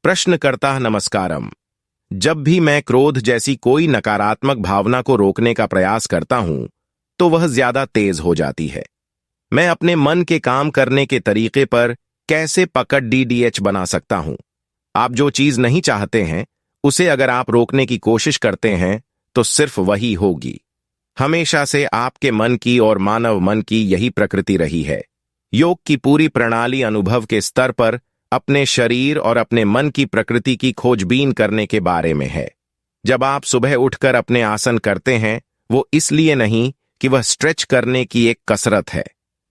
प्रश्नकर्ता नमस्कारम। जब भी मैं क्रोध जैसी कोई नकारात्मक भावना को रोकने का प्रयास करता हूं, तो वह ज्यादा तेज हो जाती है। मैं अपने मन के काम करने के तरीके पर कैसे पकड़ डीडीएच बना सकता हूं? आप जो चीज नहीं चाहते हैं, उसे अगर आप रोकने की कोशिश करते हैं, तो सिर्फ वही होगी। हमेशा से आपके मन की और मानव मन की यही प्रकृति रही है। योग की पूरी प्रणाली अनुभव के स्तर पर अपने शरीर और अपने मन की प्रकृति की खोजबीन करने के बारे में है। जब आप सुबह उठकर अपने आसन करते हैं, वो इसलिए नहीं कि वह स्ट्रेच करने की एक कसरत है,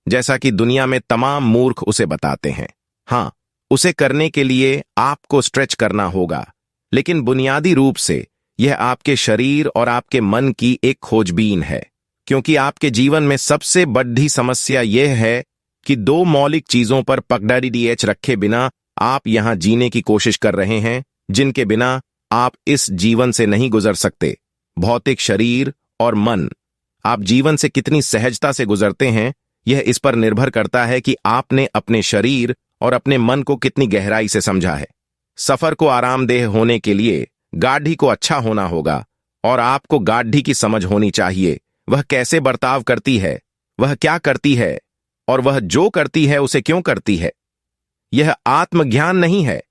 जैसा कि दुनिया में तमाम मूर्ख उसे बताते हैं। हाँ, उसे करने के लिए आपको स्ट्रेच करना होगा, लेकिन बुनियादी रूप से यह आपके शरीर और आपके मन की एक खोजबीन है, क्योंकि आपके जीवन में सबसे बड़ी समस्या यह है कि दो मौलिक चीजों पर पकड़ डीडीएच रखे बिना आप यहां जीने की कोशिश कर रहे हैं, जिनके बिना आप इस जीवन से नहीं गुजर सकते। भौतिक शरीर और मन। आप जीवन से कितनी सहजता से गुजरते हैं, यह इस पर निर्भर करता है कि आपने अपने शरीर और अपने मन को कितनी गहराई से समझा है। सफर को आरामदेह होने के लिए गाड़ी को अच्छा होना होगा, और आपको गाड़ी की समझ होनी चाहिए। वह कैसे बर्ताव करती है, वह क्या करती है, और वह जो करती है उसे क्यों करती है। यह आत्मज्ञान नहीं है।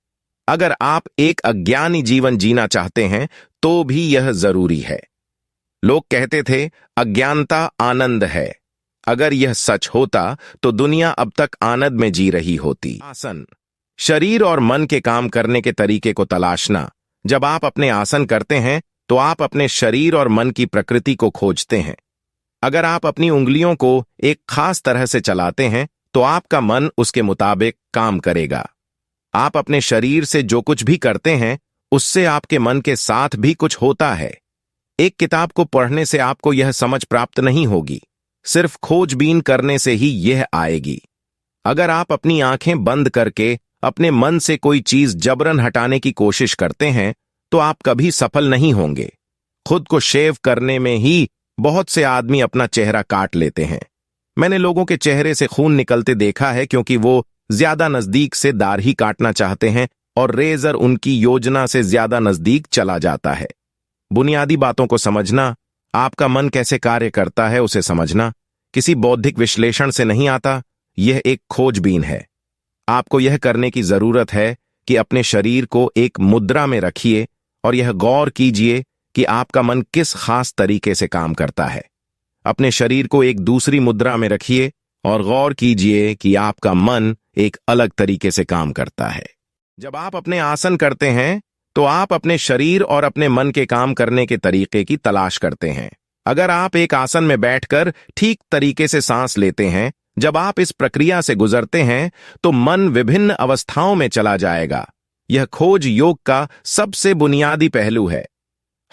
अगर आप एक अज्ञानी जीवन जीना चाहते हैं, तो भी यह जरूरी है। लोग कहते थे अज्ञानता आनंद है। अगर यह सच होता तो दुनिया अब तक आनंद में जी रही होती। आसन। शरीर और मन के काम करने के तरीके को तलाशना। जब आप अपने आसन करते हैं, तो आप अपने शरीर और मन की प्रकृति को खोजते हैं। अगर आप अपनी उंगलियों को एक खास तरह से चलाते हैं, तो आपका मन उसके मुताबिक काम करेगा। आप अपने शरीर से जो कुछ भी करते हैं, उससे आपके मन के साथ भी कुछ होता है। एक किताब को पढ़ने से आपको यह समझ प्राप्त नहीं होगी, सिर्फ खोजबीन करने से ही यह आएगी। अगर आप अपनी आंखें बंद करके अपने मन से कोई चीज जबरन हटाने की कोशिश करते हैं, तो आप कभी सफल नहीं होंगे। खुद को शेव करने में ही बहुत से आदमी अपना चेहरा काट लेते हैं। मैंने लोगों के चेहरे से खून निकलते देखा है, क्योंकि वो ज्यादा नजदीक से दाढ़ी काटना चाहते हैं और रेजर उनकी योजना से ज्यादा नजदीक चला जाता है। बुनियादी बातों को समझना, आपका मन कैसे कार्य करता है उसे समझना, किसी बौद्धिक विश्लेषण से नहीं आता। यह एक खोजबीन है। आपको यह करने की जरूरत है कि अपने शरीर को एक मुद्रा में रखिए और यह गौर कीजिए कि आपका मन किस खास तरीके से काम करता है। अपने शरीर को एक दूसरी मुद्रा में रखिए और गौर कीजिए कि आपका मन एक अलग तरीके से काम करता है। जब आप अपने आसन करते हैं, तो आप अपने शरीर और अपने मन के काम करने के तरीके की तलाश करते हैं। अगर आप एक आसन में बैठकर ठीक तरीके से सांस लेते हैं, जब आप इस प्रक्रिया से गुजरते हैं, तो मन विभिन्न अवस्थाओं में चला जाएगा। यह खोज योग का सबसे बुनियादी पहलू है।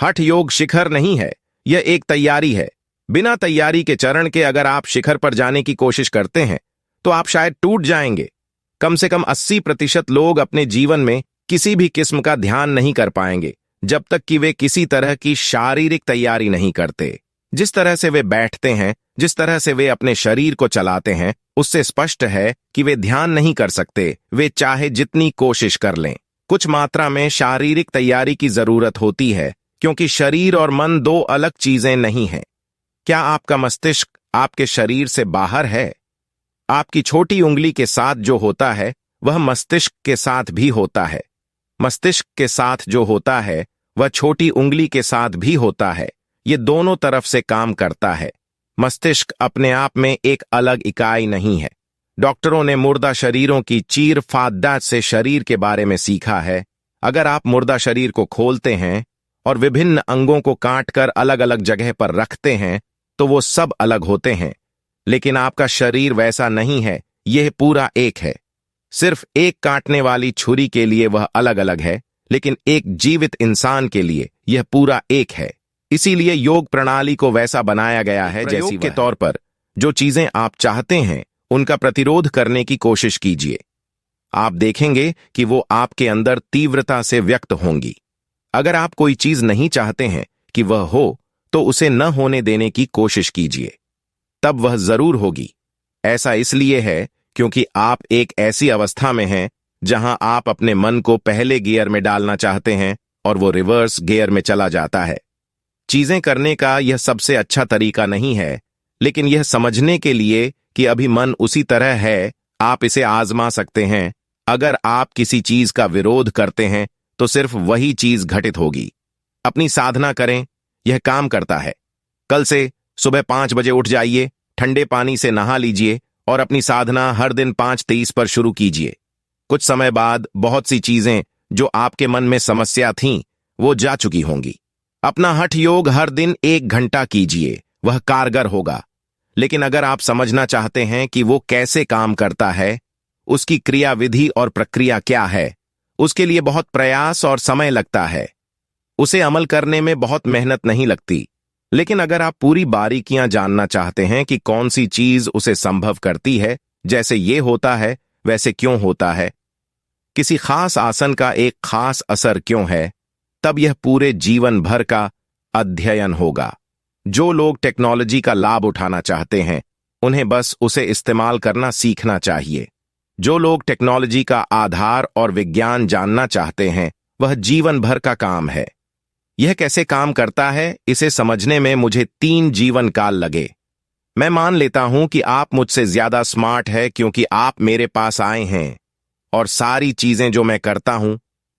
हठ योग शिखर नहीं है, यह एक तैयारी है। बिना तैयारी के चरण के अगर आप शिखर पर जाने की कोशिश करते हैं, तो आप शायद टूट जाएंगे। कम से कम 80% लोग अपने जीवन में किसी भी किस्म का ध्यान नहीं कर पाएंगे, जब तक कि वे किसी तरह की शारीरिक तैयारी नहीं करते। जिस तरह से वे बैठते हैं, जिस तरह से वे अपने शरीर को चलाते हैं, उससे स्पष्ट है कि वे ध्यान नहीं कर सकते, वे चाहे जितनी कोशिश कर लें। कुछ मात्रा में शारीरिक तैयारी की जरूरत होती है, क्योंकि शरीर और मन दो अलग चीजें नहीं हैं। क्या आपका मस्तिष्क आपके शरीर से बाहर है? आपकी छोटी उंगली के साथ जो होता है, वह मस्तिष्क के साथ भी होता है। मस्तिष्क के साथ जो होता है, वह छोटी उंगली के साथ भी होता है। ये दोनों तरफ से काम करता है। मस्तिष्क अपने आप में एक अलग इकाई नहीं है। डॉक्टरों ने मुर्दा शरीरों की चीर फाड़ से शरीर के बारे में सीखा है। अगर आप मुर्दा शरीर को खोलते हैं और विभिन्न अंगों को काटकर अलग अलग जगह पर रखते हैं, तो वो सब अलग होते हैं। लेकिन आपका शरीर वैसा नहीं है, यह पूरा एक है। सिर्फ एक काटने वाली छुरी के लिए वह अलग अलग है, लेकिन एक जीवित इंसान के लिए यह पूरा एक है। इसीलिए योग प्रणाली को वैसा बनाया गया है जैसी के तौर पर जो चीजें आप चाहते हैं, उनका प्रतिरोध करने की कोशिश कीजिए। आप देखेंगे कि वो आपके अंदर तीव्रता से व्यक्त होंगी। अगर आप कोई चीज नहीं चाहते हैं कि वह हो, तो उसे न होने देने की कोशिश कीजिए, तब वह जरूर होगी। ऐसा इसलिए है क्योंकि आप एक ऐसी अवस्था में हैं जहां आप अपने मन को पहले गियर में डालना चाहते हैं और वो रिवर्स गियर में चला जाता है। चीजें करने का यह सबसे अच्छा तरीका नहीं है, लेकिन यह समझने के लिए कि अभी मन उसी तरह है, आप इसे आजमा सकते हैं। अगर आप किसी चीज का विरोध करते हैं तो सिर्फ वही चीज घटित होगी। अपनी साधना करें, यह काम करता है। कल से सुबह 5 बजे उठ जाइए, ठंडे पानी से नहा लीजिए और अपनी साधना हर दिन 5:30 पर शुरू कीजिए। कुछ समय बाद बहुत सी चीजें जो आपके मन में समस्या थीं, वो जा चुकी होंगी। अपना हठ योग हर दिन 1 घंटा कीजिए, वह कारगर होगा। लेकिन अगर आप समझना चाहते हैं कि वो कैसे काम करता है, उसकी क्रियाविधि और प्रक्रिया क्या है, उसके लिए बहुत प्रयास और समय लगता है। उसे अमल करने में बहुत मेहनत नहीं लगती। लेकिन अगर आप पूरी बारीकियां जानना चाहते हैं कि कौन सी चीज उसे संभव करती है, जैसे ये होता है वैसे क्यों होता है, किसी खास आसन का एक खास असर क्यों है, तब यह पूरे जीवन भर का अध्ययन होगा। जो लोग टेक्नोलॉजी का लाभ उठाना चाहते हैं, उन्हें बस उसे इस्तेमाल करना सीखना चाहिए। जो लोग टेक्नोलॉजी का आधार और विज्ञान जानना चाहते हैं, वह जीवन भर का काम है। यह कैसे काम करता है, इसे समझने में मुझे 3 जीवन काल लगे। मैं मान लेता हूं कि आप मुझसे ज्यादा स्मार्ट है क्योंकि आप मेरे पास आए हैं और सारी चीजें जो मैं करता हूं,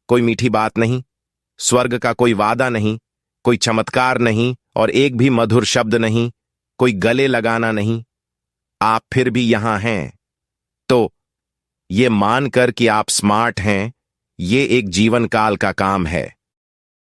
कोई मीठी बात नहीं, स्वर्ग का कोई वादा नहीं, कोई चमत्कार नहीं और एक भी मधुर शब्द नहीं, कोई गले लगाना नहीं, आप फिर भी यहां हैं। तो ये मानकर कि आप स्मार्ट हैं, ये एक जीवन काल का काम है।